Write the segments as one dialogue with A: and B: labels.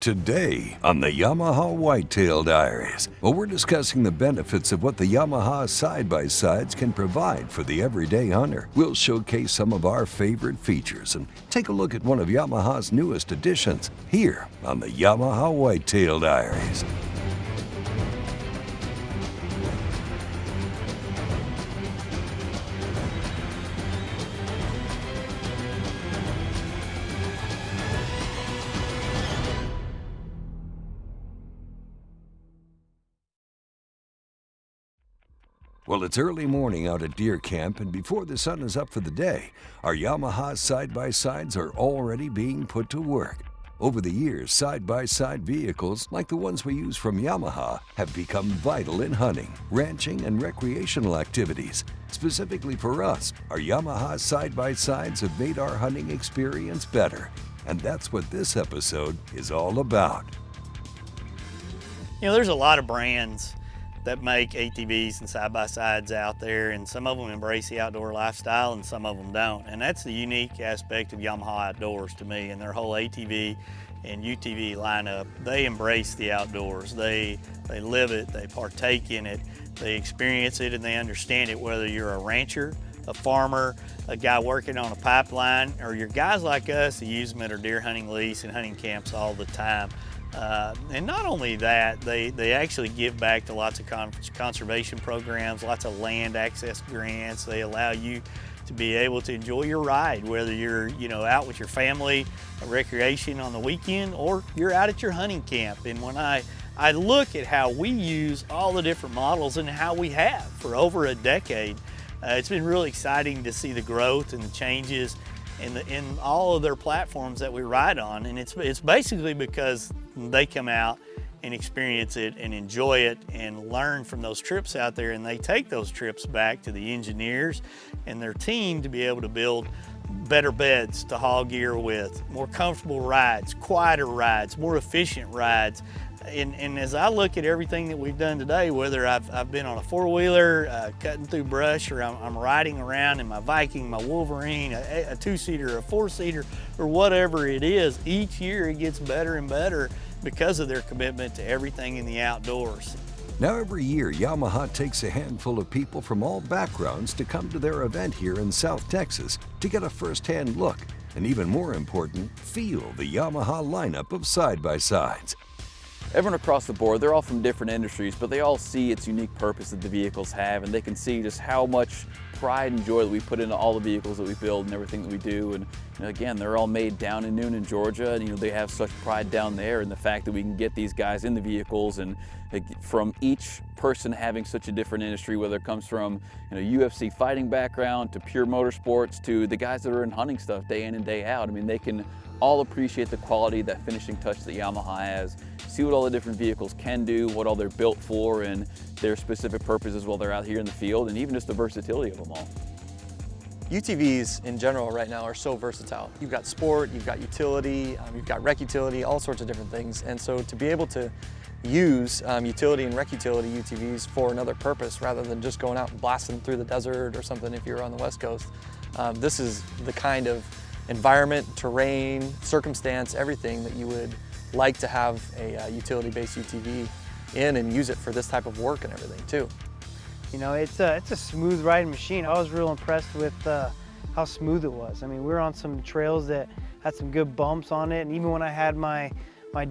A: Today on the Yamaha Whitetail Diaries, we're discussing the benefits of what the Yamaha Side By Sides can provide for the everyday hunter. We'll showcase some of our favorite features and take a look at one of Yamaha's newest additions here on the Yamaha Whitetail Diaries. Well, it's early morning out at deer camp, and before the sun is up for the day, our Yamaha side-by-sides are already being put to work. Over the years, side-by-side vehicles, like the ones we use from Yamaha, have become vital in hunting, ranching, and recreational activities. Specifically for us, our Yamaha side-by-sides have made our hunting experience better, and that's what this episode is all about.
B: You know, there's a lot of brands that make ATVs and side-by-sides out there, and some of them embrace the outdoor lifestyle and some of them don't. And that's the unique aspect of Yamaha Outdoors to me, and their whole ATV and UTV lineup. They embrace the outdoors. They live it, they partake in it, they experience it, and they understand it, whether you're a rancher, a farmer, a guy working on a pipeline, or you're guys like us who use them at our deer hunting lease and hunting camps all the time. And not only that, they actually give back to lots of conservation programs, lots of land access grants. They allow you to be able to enjoy your ride, whether you're out with your family, recreation on the weekend, or you're out at your hunting camp. And when I look at how we use all the different models and how we have for over a decade, it's been really exciting to see the growth and the changes in all of their platforms that we ride on. And it's basically because they come out and experience it and enjoy it and learn from those trips out there, and they take those trips back to the engineers and their team to be able to build better beds to haul gear with, more comfortable rides, quieter rides, more efficient rides. And as I look at everything that we've done today, whether I've been on a four-wheeler, cutting through brush, or I'm riding around in my Viking, my Wolverine, a two-seater, a four-seater, or whatever it is, each year it gets better and better because of their commitment to everything in the outdoors.
A: Now every year, Yamaha takes a handful of people from all backgrounds to come to their event here in South Texas to get a first-hand look, and even more important, feel the Yamaha lineup of side-by-sides.
C: Everyone across the board, they're all from different industries, but they all see its unique purpose that the vehicles have, and they can see just how much pride and joy that we put into all the vehicles that we build and everything that we do. And again, they're all made down in Newnan, Georgia, and they have such pride down there in the fact that we can get these guys in the vehicles, and from each person having such a different industry, whether it comes from UFC fighting background to pure motorsports to the guys that are in hunting stuff day in and day out. I mean, they can all appreciate the quality, that finishing touch that Yamaha has, see what all the different vehicles can do, what all they're built for, and their specific purposes while they're out here in the field, and even just the versatility of them all.
D: UTVs in general right now are so versatile. You've got sport, you've got utility, you've got rec utility, all sorts of different things. And so to be able to use utility and rec utility UTVs for another purpose rather than just going out and blasting through the desert or something if you're on the West Coast, this is the kind of environment, terrain, circumstance, everything that you would like to have a utility-based UTV in and use it for this type of work and everything too.
E: It's a smooth riding machine. I was real impressed with how smooth it was. I mean, we were on some trails that had some good bumps on it, and even when I had my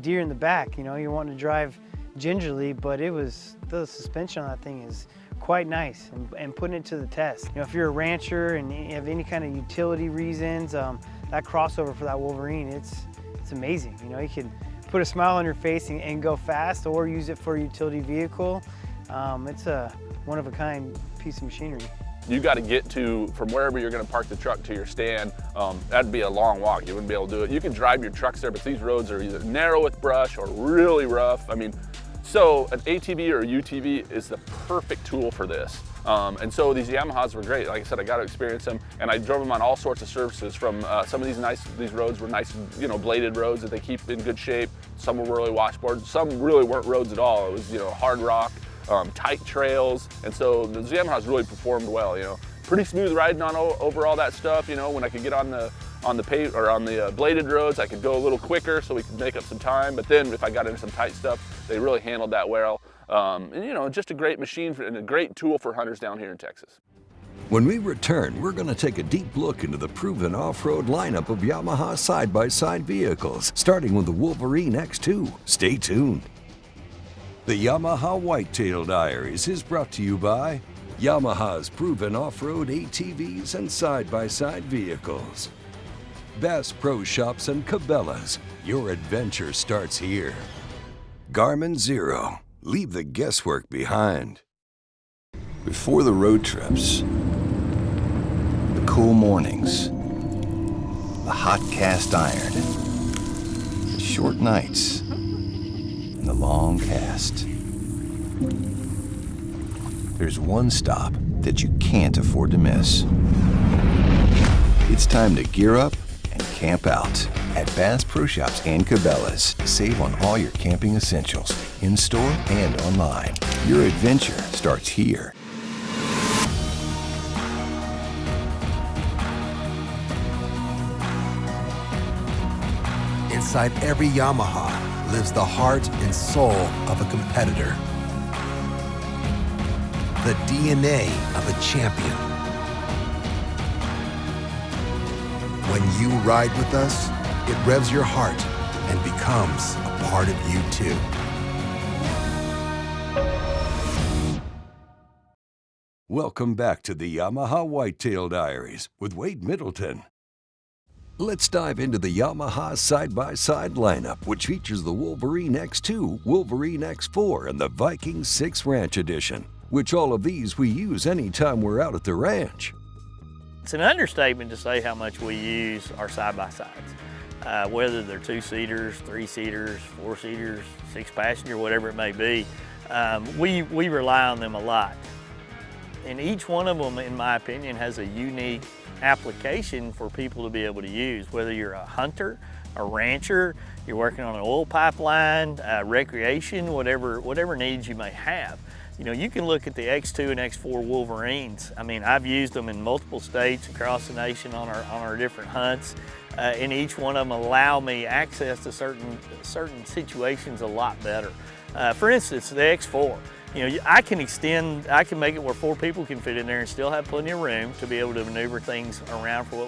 E: deer in the back, you're wanting to drive gingerly, but the suspension on that thing is quite nice and putting it to the test. If you're a rancher and you have any kind of utility reasons, that crossover for that Wolverine, it's amazing. You can put a smile on your face and go fast, or use it for a utility vehicle. It's a one-of-a-kind piece of machinery.
F: You got to get from wherever you're going to park the truck to your stand. That'd be a long walk. You wouldn't be able to do it. You can drive your trucks there, but these roads are either narrow with brush or really rough. I mean, so an ATV or a UTV is the perfect tool for this. And so these Yamahas were great. Like I said, I got to experience them, and I drove them on all sorts of surfaces. From some of these roads were nice, bladed roads that they keep in good shape. Some were really washboard. Some really weren't roads at all. It was, hard rock, tight trails, and so the Yamahas really performed well. Pretty smooth riding on over all that stuff. When I could get on the on the bladed roads, I could go a little quicker so we could make up some time. But then if I got into some tight stuff, they really handled that well. And you know, just a great machine and a great tool for hunters down here in Texas.
A: When we return, we're going to take a deep look into the proven off-road lineup of Yamaha side-by-side vehicles, starting with the Wolverine X2. Stay tuned. The Yamaha Whitetail Diaries is brought to you by Yamaha's proven off-road ATVs and side-by-side vehicles. Bass Pro Shops and Cabela's. Your adventure starts here. Garmin Zero. Leave the guesswork behind.
G: Before the road trips, the cool mornings, the hot cast iron, the short nights, and the long cast. There's one stop that you can't afford to miss. It's time to gear up and camp out at Bass Pro Shops and Cabela's. Save on all your camping essentials, in-store and online. Your adventure starts here.
H: Inside every Yamaha lives the heart and soul of a competitor. The DNA of a champion. When you ride with us, it revs your heart and becomes a part of you too.
A: Welcome back to the Yamaha Whitetail Diaries with Wade Middleton. Let's dive into the Yamaha side-by-side lineup, which features the Wolverine X2, Wolverine X4, and the Viking 6 Ranch Edition, which all of these we use anytime we're out at the ranch.
B: It's an understatement to say how much we use our side-by-sides, whether they're 2-seaters, 3-seaters, 4-seaters, 6-passenger, whatever it may be. We rely on them a lot. And each one of them, in my opinion, has a unique application for people to be able to use, whether you're a hunter, a rancher, you're working on an oil pipeline, recreation, whatever needs you may have. You know, you can look at the X2 and X4 Wolverines. I mean, I've used them in multiple states across the nation on our different hunts, and each one of them allow me access to certain situations a lot better. For instance, the X4. You know, I can make it where 4 people can fit in there and still have plenty of room to be able to maneuver things around for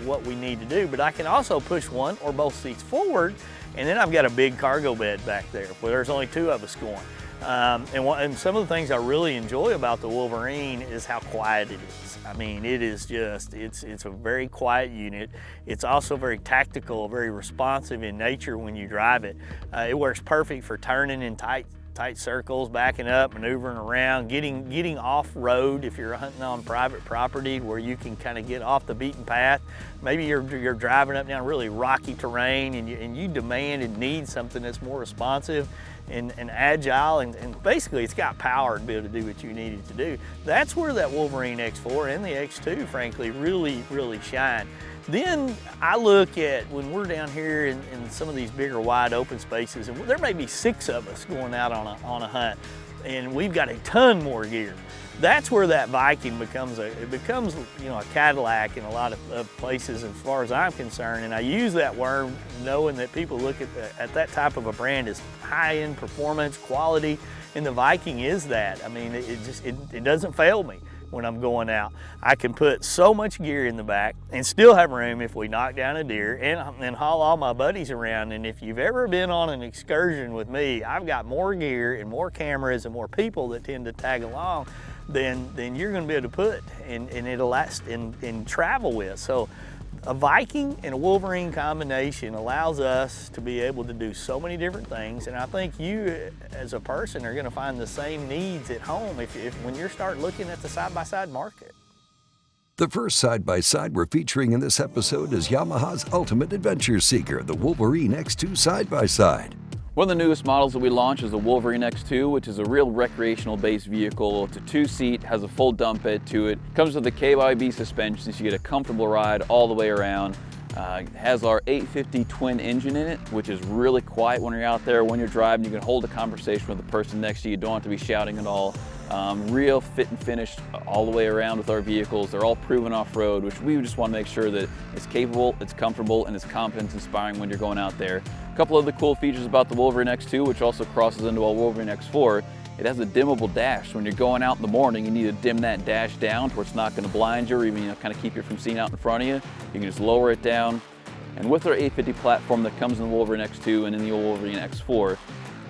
B: what we need to do. But I can also push one or both seats forward, and then I've got a big cargo bed back there where there's only 2 of us going. And some of the things I really enjoy about the Wolverine is how quiet it is. I mean, it is just, it's a very quiet unit. It's also very tactical, very responsive in nature when you drive it. It works perfect for turning in tight circles, backing up, maneuvering around, getting off-road if you're hunting on private property where you can kind of get off the beaten path. Maybe you're driving up down really rocky terrain and you demand and need something that's more responsive and agile, and basically it's got power to be able to do what you need it to do. That's where that Wolverine X4 and the X2, frankly, really shine. Then I look at when we're down here in some of these bigger wide open spaces, and there may be 6 of us going out on a hunt, and we've got a ton more gear. That's where that Viking becomes a Cadillac in a lot of places as far as I'm concerned. And I use that word knowing that people look at that type of a brand as high-end performance, quality, and the Viking is that. I mean, it doesn't fail me when I'm going out. I can put so much gear in the back and still have room if we knock down a deer and haul all my buddies around. And if you've ever been on an excursion with me, I've got more gear and more cameras and more people that tend to tag along than you're gonna be able to put and it'll last and travel with. So a Viking and a Wolverine combination allows us to be able to do so many different things, and I think you as a person are going to find the same needs at home when you start looking at the side-by-side market.
A: The first side-by-side we're featuring in this episode is Yamaha's Ultimate Adventure Seeker, the Wolverine X2 side-by-side.
C: One of the newest models that we launched is the Wolverine X2, which is a real recreational-based vehicle. It's a 2-seat, has a full dump bed to it. Comes with a KYB suspension, so you get a comfortable ride all the way around. It has our 850 twin engine in it, which is really quiet when you're out there. When you're driving, you can hold a conversation with the person next to you. You don't have to be shouting at all. Real fit and finish all the way around with our vehicles. They're all proven off-road, which we just want to make sure that it's capable, it's comfortable, and it's confidence inspiring when you're going out there. A couple of the cool features about the Wolverine X2, which also crosses into our Wolverine X4, it has a dimmable dash. When you're going out in the morning, you need to dim that dash down to where it's not going to blind you or even kind of keep you from seeing out in front of you. You can just lower it down. And with our 850 platform that comes in the Wolverine X2 and in the Wolverine X4,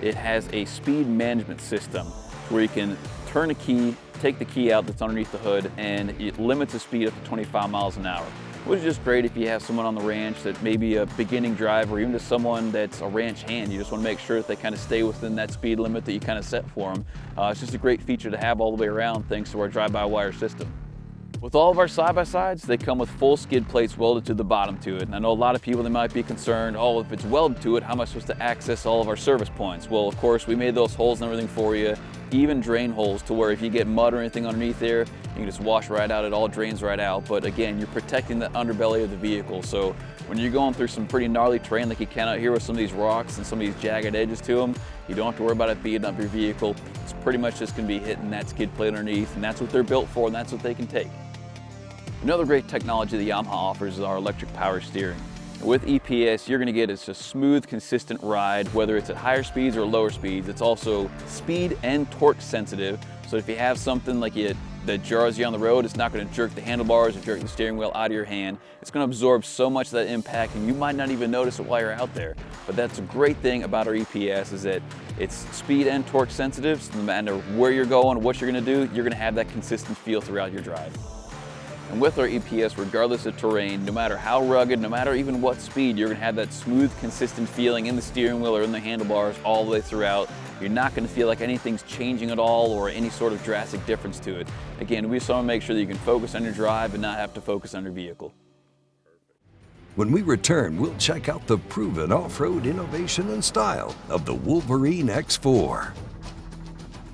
C: it has a speed management system where you can turn a key, take the key out that's underneath the hood, and it limits the speed up to 25 miles an hour. Which is just great if you have someone on the ranch that may be a beginning driver, or even just someone that's a ranch hand. You just want to make sure that they kind of stay within that speed limit that you kind of set for them. It's just a great feature to have all the way around thanks to our drive-by-wire system. With all of our side-by-sides, they come with full skid plates welded to the bottom to it. And I know a lot of people that might be concerned, oh, if it's welded to it, how am I supposed to access all of our service points? Well, of course, we made those holes and everything for you, even drain holes to where if you get mud or anything underneath there, you can just wash right out, it all drains right out. But again, you're protecting the underbelly of the vehicle. So when you're going through some pretty gnarly terrain like you can out here with some of these rocks and some of these jagged edges to them, you don't have to worry about it beating up your vehicle. It's pretty much just gonna be hitting that skid plate underneath, and that's what they're built for, and that's what they can take. Another great technology that Yamaha offers is our electric power steering. With EPS, you're gonna get a smooth, consistent ride, whether it's at higher speeds or lower speeds. It's also speed and torque sensitive. So if you have something like that jars you on the road, it's not gonna jerk the handlebars or jerk the steering wheel out of your hand. It's gonna absorb so much of that impact and you might not even notice it while you're out there. But that's a great thing about our EPS is that it's speed and torque sensitive. So no matter where you're going, what you're gonna do, you're gonna have that consistent feel throughout your drive. And with our EPS, regardless of terrain, no matter how rugged, no matter even what speed, you're gonna have that smooth, consistent feeling in the steering wheel or in the handlebars all the way throughout. You're not gonna feel like anything's changing at all or any sort of drastic difference to it. Again, we just wanna make sure that you can focus on your drive and not have to focus on your vehicle.
A: When we return, we'll check out the proven off-road innovation and style of the Wolverine X4.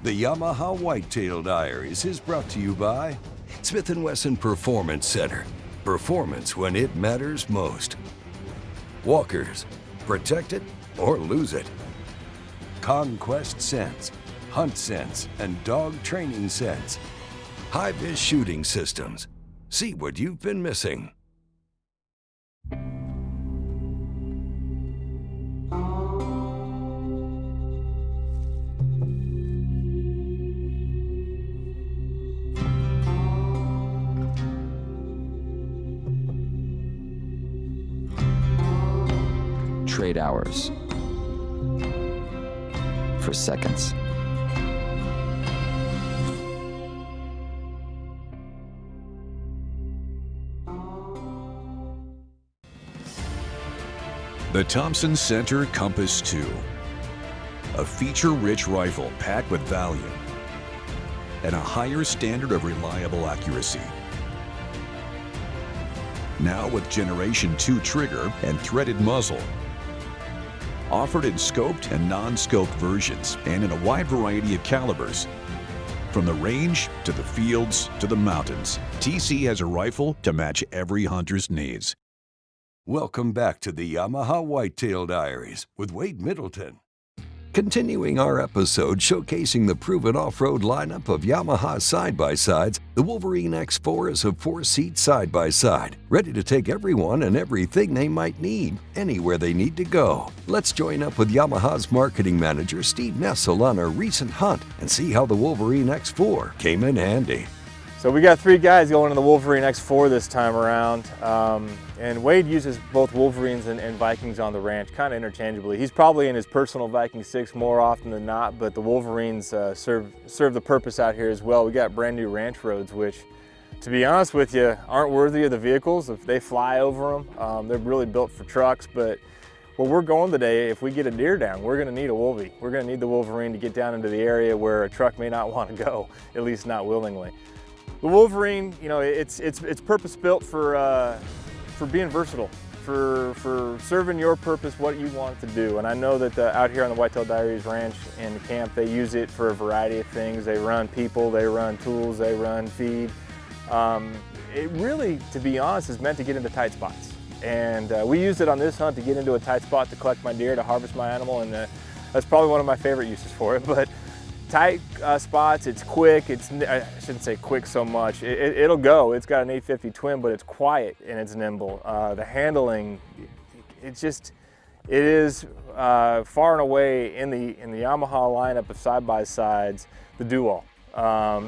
A: The Yamaha Whitetail Diaries is brought to you by Smith & Wesson Performance Center. Performance when it matters most. Walkers, protect it or lose it. Conquest Sense, Hunt Sense, and Dog Training Sense. High-vis shooting systems. See what you've been missing.
I: Trade hours for seconds.
J: The Thompson Center Compass 2, a feature-rich rifle packed with value and a higher standard of reliable accuracy. Now with Generation 2 trigger and threaded muzzle. Offered in scoped and non-scoped versions and in a wide variety of calibers. From the range to the fields to the mountains, TC has a rifle to match every hunter's needs.
A: Welcome back to the Yamaha Whitetail Diaries with Wade Middleton. Continuing our episode showcasing the proven off-road lineup of Yamaha side-by-sides, the Wolverine X4 is a 4-seat side-by-side, ready to take everyone and everything they might need, anywhere they need to go. Let's join up with Yamaha's marketing manager, Steve Nessel, on a recent hunt and see how the Wolverine X4 came in handy.
K: So we got 3 guys going in the Wolverine X4 this time around, and Wade uses both Wolverines and Vikings on the ranch kind of interchangeably. He's probably in his personal Viking 6 more often than not, but the Wolverines serve the purpose out here as well. We got brand new ranch roads, which, to be honest with you, aren't worthy of the vehicles. If they fly over them, they're really built for trucks, but where we're going today, if we get a deer down, we're gonna need a Wolvie. We're gonna need the Wolverine to get down into the area where a truck may not want to go, at least not willingly. The Wolverine, you know, it's purpose-built for being versatile, for serving your purpose, what you want it to do. And I know that out here on the Whitetail Diaries Ranch and the camp, they use it for a variety of things. They run people, they run tools, they run feed. It really, to be honest, is meant to get into tight spots. And we used it on this hunt to get into a tight spot to collect my deer, to harvest my animal, and that's probably one of my favorite uses for it. But tight spots, it's quick. I shouldn't say quick so much. It'll go. It's got an 850 twin, but it's quiet and it's nimble. The handling, it is far and away in the Yamaha lineup of side-by-sides, the do-all.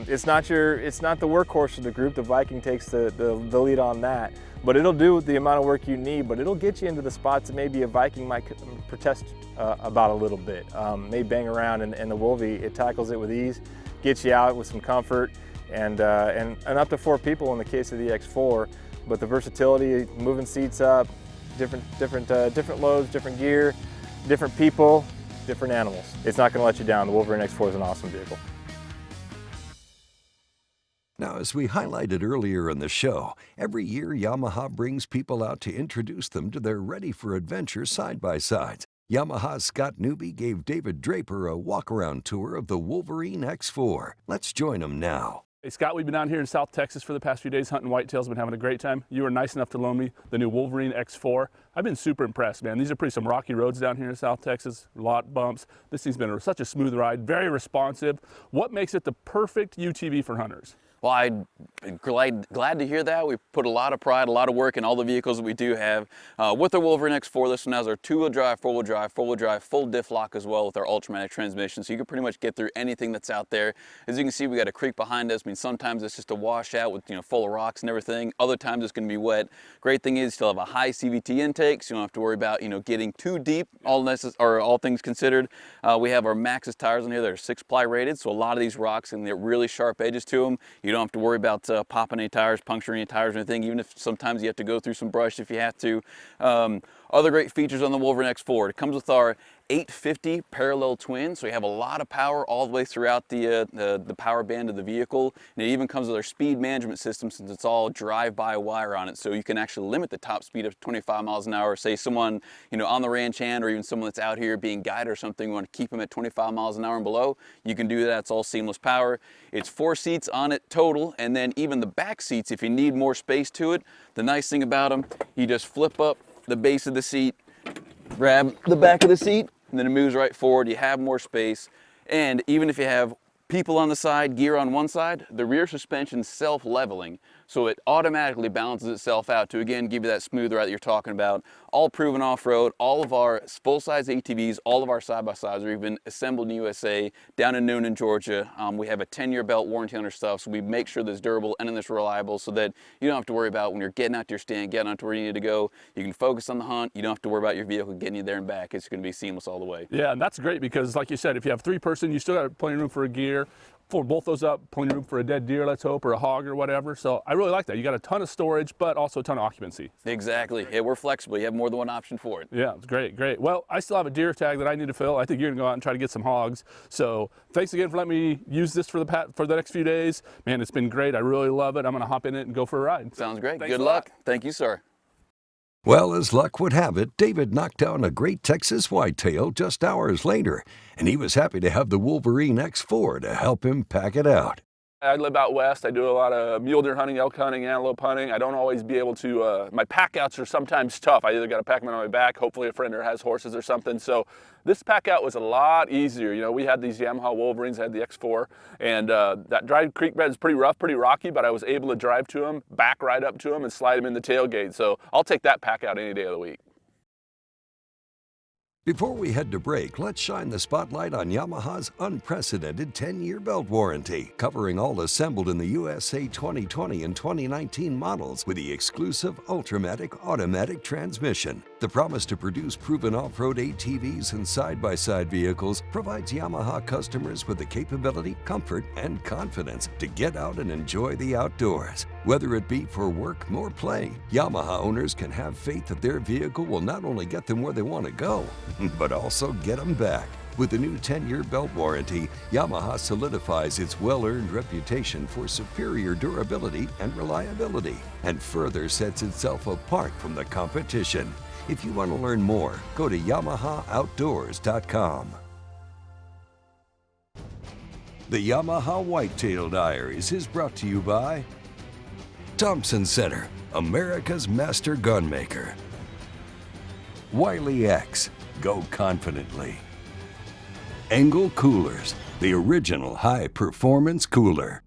K: It's not the workhorse of the group. The Viking takes the lead on that, but it'll do the amount of work you need, but it'll get you into the spots that maybe a Viking might protest about a little bit. May bang around, and the Wolvie, it tackles it with ease, gets you out with some comfort, and up to 4 people in the case of the X4. But the versatility, moving seats up, different loads, different gear, different people, different animals. It's not going to let you down. The Wolverine X4 is an awesome vehicle.
A: Now, as we highlighted earlier in the show, every year Yamaha brings people out to introduce them to their ready-for-adventure side-by-sides. Yamaha's Scott Newby gave David Draper a walk-around tour of the Wolverine X4. Let's join him now.
F: Hey Scott, we've been down here in South Texas for the past few days hunting whitetails, been having a great time. You were nice enough to loan me the new Wolverine X4. I've been super impressed, man. These are some rocky roads down here in South Texas, a lot of bumps. This thing's been such a smooth ride, very responsive. What makes it the perfect UTV for hunters?
C: Well, I'm glad to hear that. We put a lot of pride, a lot of work in all the vehicles that we do have. With our Wolverine X4, this one has our 2-wheel drive, 4-wheel drive, full diff lock as well with our Ultramatic transmission, so you can pretty much get through anything that's out there. As you can see, we got a creek behind us. I mean, sometimes it's just a washout with, full of rocks and everything. Other times it's going to be wet. Great thing is you still have a high CVT intake, so you don't have to worry about, getting too deep, all things considered. We have our Maxxis tires on here that are 6-ply rated, so a lot of these rocks and they're really sharp edges to them. You don't have to worry about popping any tires, puncturing any tires or anything, even if sometimes you have to go through some brush if you have to. Other great features on the Wolverine X4. It comes with our 850 parallel twin, so you have a lot of power all the way throughout the power band of the vehicle. And it even comes with our speed management system, since it's all drive-by-wire on it, so you can actually limit the top speed of 25 miles an hour. Say someone on the ranch hand, or even someone that's out here being guided or something, you want to keep them at 25 miles an hour and below, you can do that. It's all seamless power. It's 4 seats on it total, and then even the back seats, if you need more space to it, the nice thing about them, you just flip up the base of the seat, grab the back of the seat, and then it moves right forward. You have more space. And even if you have people on the side, gear on one side, the rear suspension's self-leveling, so it automatically balances itself out to, again, give you that smooth ride that you're talking about. All proven off-road. All of our full-size ATVs, all of our side-by-sides are even assembled in USA, down in Noonan, Georgia. We have a 10-year belt warranty on our stuff, so we make sure that it's durable and it's reliable, so that you don't have to worry about when you're getting out to your stand, getting out to where you need to go. You can focus on the hunt. You don't have to worry about your vehicle getting you there and back. It's going to be seamless all the way.
F: Yeah, and that's great because, like you said, if you have 3-person, you still got plenty of room for a gear. For both those up, plenty of room for a dead deer, let's hope, or a hog or whatever. So I really like that. You got a ton of storage, but also a ton of occupancy.
C: Exactly. Yeah, we're flexible. You have more than one option for it.
F: Yeah, it's great, great. Well, I still have a deer tag that I need to fill. I think you're gonna go out and try to get some hogs. So thanks again for letting me use this for the next few days. Man, it's been great. I really love it. I'm gonna hop in it and go for a ride.
C: Sounds great.
F: Thanks
C: Good luck. Thank you, sir.
A: Well, as luck would have it, David knocked down a great Texas whitetail just hours later, and he was happy to have the Wolverine X4 to help him pack it out.
F: I live out west. I do a lot of mule deer hunting, elk hunting, antelope hunting. I don't always be able to, my pack outs are sometimes tough. I either got to pack them on my back, hopefully a friend has horses or something. So this pack out was a lot easier. We had these Yamaha Wolverines, I had the X4, and that dry creek bed is pretty rough, pretty rocky, but I was able to drive to them, back right up to them, and slide them in the tailgate. So I'll take that pack out any day of the week.
A: Before we head to break, let's shine the spotlight on Yamaha's unprecedented 10-year belt warranty, covering all assembled in the USA 2020 and 2019 models with the exclusive Ultramatic automatic transmission. The promise to produce proven off-road ATVs and side-by-side vehicles provides Yamaha customers with the capability, comfort, and confidence to get out and enjoy the outdoors. Whether it be for work or play, Yamaha owners can have faith that their vehicle will not only get them where they want to go, but also get them back. With the new 10-year belt warranty, Yamaha solidifies its well-earned reputation for superior durability and reliability, and further sets itself apart from the competition. If you want to learn more, go to YamahaOutdoors.com. The Yamaha Whitetail Diaries is brought to you by Thompson Center, America's master gunmaker. Wiley X, go confidently. ENGEL coolers, the original high-performance cooler.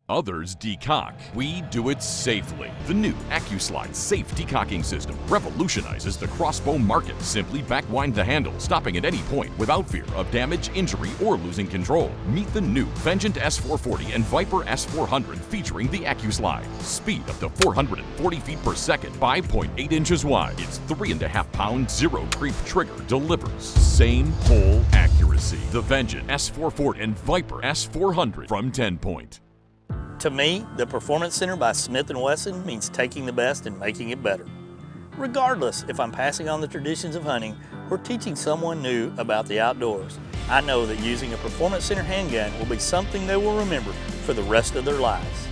L: Others decock. We do it safely. The new AccuSlide safe decocking system revolutionizes the crossbow market. Simply backwind the handle, stopping at any point without fear of damage, injury, or losing control. Meet the new Vengeant S440 and Viper S400 featuring the AccuSlide. Speed up to 440 feet per second, 5.8 inches wide. Its 3.5 pound zero creep trigger delivers same hole accuracy. The Vengeant S440 and Viper S400 from 10 Point.
B: To me, the Performance Center by Smith & Wesson means taking the best and making it better. Regardless if I'm passing on the traditions of hunting or teaching someone new about the outdoors, I know that using a Performance Center handgun will be something they will remember for the rest of their lives.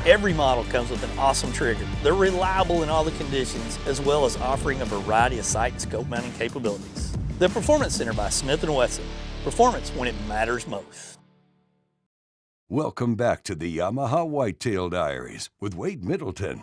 B: Every model comes with an awesome trigger. They're reliable in all the conditions, as well as offering a variety of sight and scope mounting capabilities. The Performance Center by Smith & Wesson. Performance when it matters most.
A: Welcome back to the Yamaha Whitetail Diaries with Wade Middleton.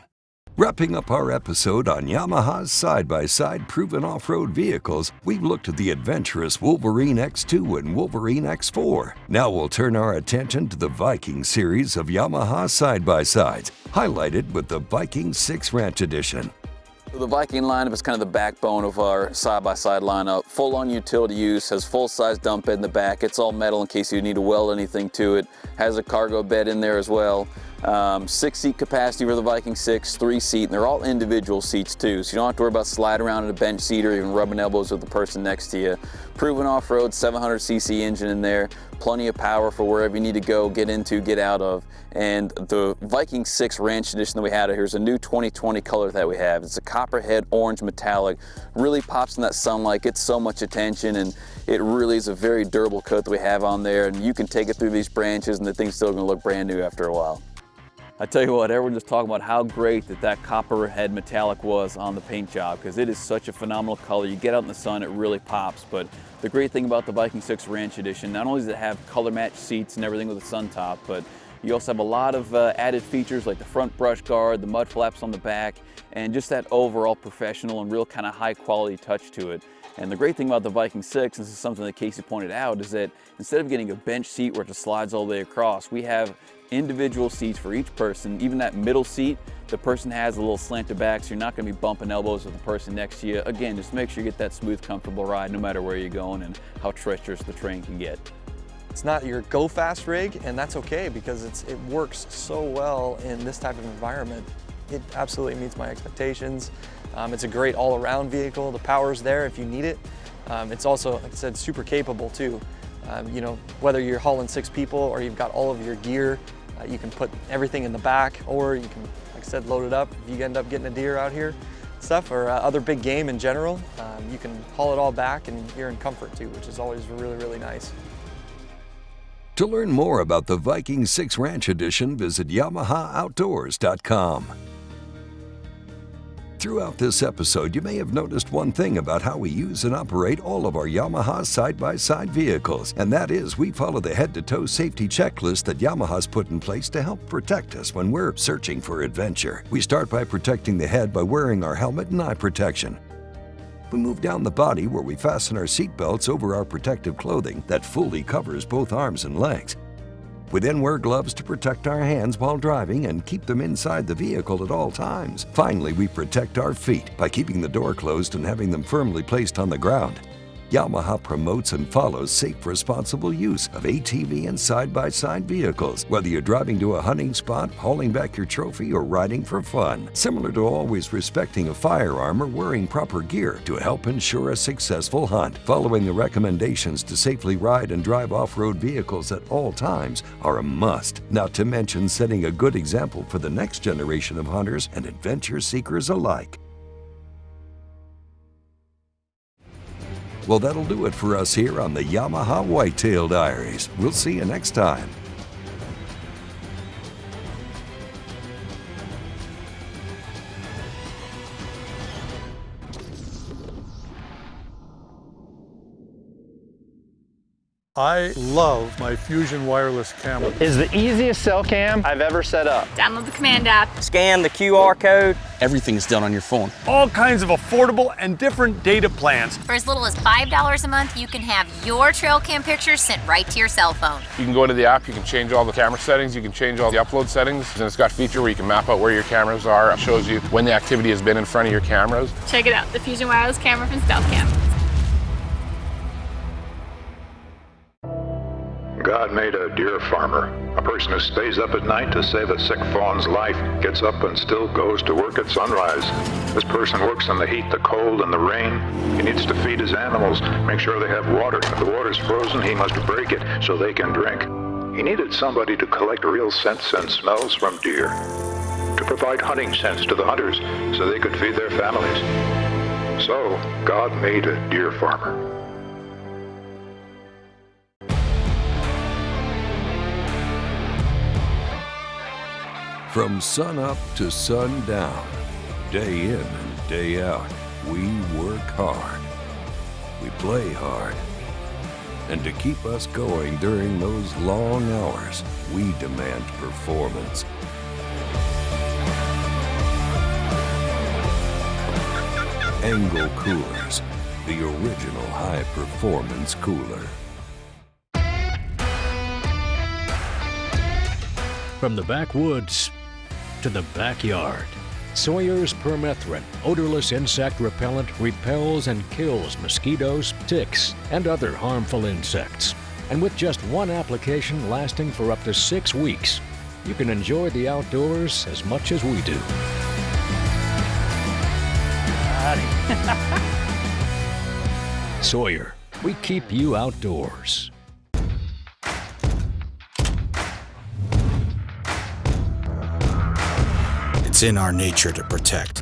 A: Wrapping up our episode on Yamaha's side-by-side proven off-road vehicles, we've looked at the adventurous Wolverine X2 and Wolverine X4. Now we'll turn our attention to the Viking series of Yamaha side-by-sides, highlighted with the Viking 6 Ranch Edition.
C: The Viking lineup is kind of the backbone of our side-by-side lineup. Full-on utility use, has full-size dump bed in the back. It's all metal in case you need to weld anything to it. Has a cargo bed in there as well. 6-seat capacity for the Viking 6, 3-seat, and they're all individual seats too, so you don't have to worry about sliding around in a bench seat or even rubbing elbows with the person next to you. Proven off-road 700cc engine in there, plenty of power for wherever you need to go, get into, get out of. And the Viking 6 Ranch Edition that we had here is a new 2020 color that we have. It's a copperhead orange metallic, really pops in that sunlight, gets so much attention, and it really is a very durable coat that we have on there, and you can take it through these branches and the thing's still gonna look brand new after a while. I tell you what, everyone just talking about how great that copperhead metallic was on the paint job, because it is such a phenomenal color. You get out in the sun, it really pops. But the great thing about the Viking 6 Ranch Edition, not only does it have color match seats and everything with a sun top, but you also have a lot of added features like the front brush guard, the mud flaps on the back, and just that overall professional and real kind of high quality touch to it. And the great thing about the Viking 6, this is something that Casey pointed out, is that instead of getting a bench seat where it just slides all the way across, we have individual seats for each person. Even that middle seat, the person has a little slanted back, so you're not going to be bumping elbows with the person next to you. Again, just make sure you get that smooth, comfortable ride no matter where you're going and how treacherous the terrain can get.
D: It's not your go-fast rig, and that's okay because it works so well in this type of environment. It absolutely meets my expectations. It's a great all-around vehicle. The power's there if you need it. It's also, like I said, super capable too. You know, whether you're hauling 6 people or you've got all of your gear, you can put everything in the back, or you can, like I said, load it up if you end up getting a deer out here, stuff, or other big game in general. You can haul it all back and you're in comfort too, which is always really, really nice.
A: To learn more about the Viking 6 Ranch Edition, visit YamahaOutdoors.com. Throughout this episode, you may have noticed one thing about how we use and operate all of our Yamaha side-by-side vehicles, and that is we follow the head-to-toe safety checklist that Yamaha's put in place to help protect us when we're searching for adventure. We start by protecting the head by wearing our helmet and eye protection. We move down the body where we fasten our seat belts over our protective clothing that fully covers both arms and legs. We then wear gloves to protect our hands while driving and keep them inside the vehicle at all times. Finally, we protect our feet by keeping the door closed and having them firmly placed on the ground. Yamaha promotes and follows safe, responsible use of ATV and side-by-side vehicles, whether you're driving to a hunting spot, hauling back your trophy, or riding for fun. Similar to always respecting a firearm or wearing proper gear to help ensure a successful hunt. Following the recommendations to safely ride and drive off-road vehicles at all times are a must, not to mention setting a good example for the next generation of hunters and adventure seekers alike. Well, that'll do it for us here on the Yamaha Whitetail Diaries. We'll see you next time.
M: I love my Fusion wireless camera.
N: It's the easiest cell cam I've ever set up.
O: Download the command app.
N: Scan the QR code.
P: Everything's done on your phone.
Q: All kinds of affordable and different data plans.
R: For as little as $5 a month, you can have your trail cam pictures sent right to your cell phone.
F: You can go into the app, you can change all the camera settings, you can change all the upload settings, and it's got a feature where you can map out where your cameras are. It shows you when the activity has been in front of your cameras.
O: Check it out, the Fusion wireless camera from Stealth Cam.
S: God made a deer farmer, a person who stays up at night to save a sick fawn's life, gets up and still goes to work at sunrise. This person works in the heat, the cold, and the rain. He needs to feed his animals, make sure they have water. If the water's frozen, he must break it so they can drink. He needed somebody to collect real scents and smells from deer, to provide hunting scents to the hunters so they could feed their families. So, God made a deer farmer.
A: From sunup to sundown, day in and day out, we work hard. We play hard. And to keep us going during those long hours, we demand performance. ENGEL Coolers, the original high-performance cooler.
T: From the backwoods to the backyard, Sawyer's permethrin, odorless insect repellent, repels and kills mosquitoes, ticks, and other harmful insects. And with just one application lasting for up to 6 weeks, you can enjoy the outdoors as much as we do. Sawyer, we keep you outdoors.
U: It's in our nature to protect,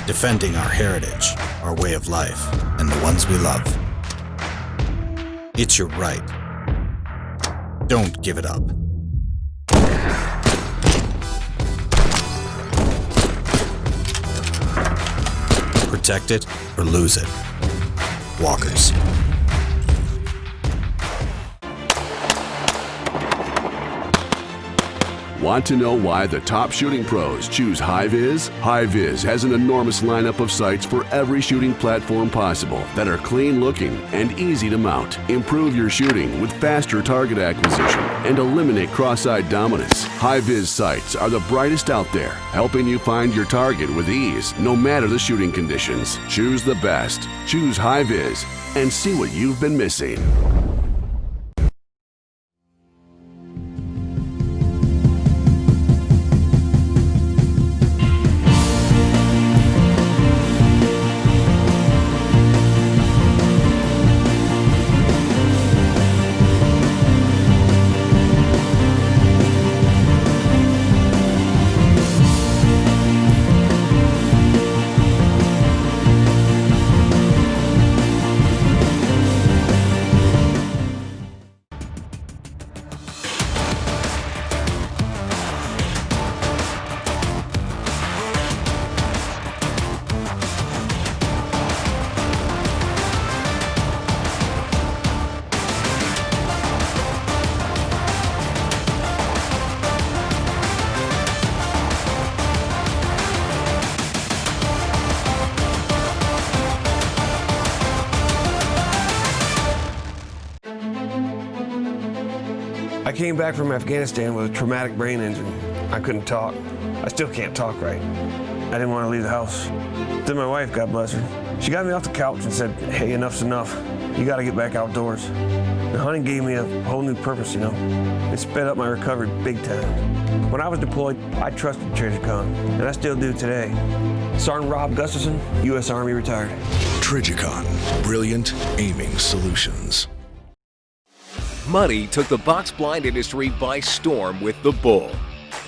U: defending our heritage, our way of life, and the ones we love. It's your right. Don't give it up. Protect it or lose it. Walkers.
V: Want to know why the top shooting pros choose Hi-Vis? Hi-Vis has an enormous lineup of sights for every shooting platform possible that are clean looking and easy to mount. Improve your shooting with faster target acquisition and eliminate cross-eyed dominance. Hi-Vis sights are the brightest out there, helping you find your target with ease, no matter the shooting conditions. Choose the best. Choose Hi-Vis and see what you've been missing.
W: I came back from Afghanistan with a traumatic brain injury. I couldn't talk. I still can't talk right. I didn't want to leave the house. Then my wife, God bless her, she got me off the couch and said, hey, enough's enough. You got to get back outdoors. The hunting gave me a whole new purpose, you know. It sped up my recovery big time. When I was deployed, I trusted Trijicon, and I still do today. Sergeant Rob Gustafson, U.S. Army retired.
H: Trijicon, brilliant aiming solutions.
X: Money took the box blind industry by storm with the Bull.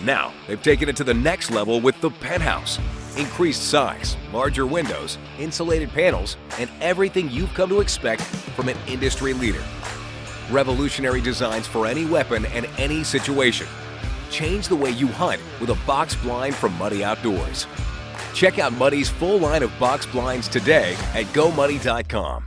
X: Now, they've taken it to the next level with the Penthouse. Increased size, larger windows, insulated panels, and everything you've come to expect from an industry leader. Revolutionary designs for any weapon and any situation. Change the way you hunt with a box blind from Muddy Outdoors. Check out Muddy's full line of box blinds today at GoMuddy.com.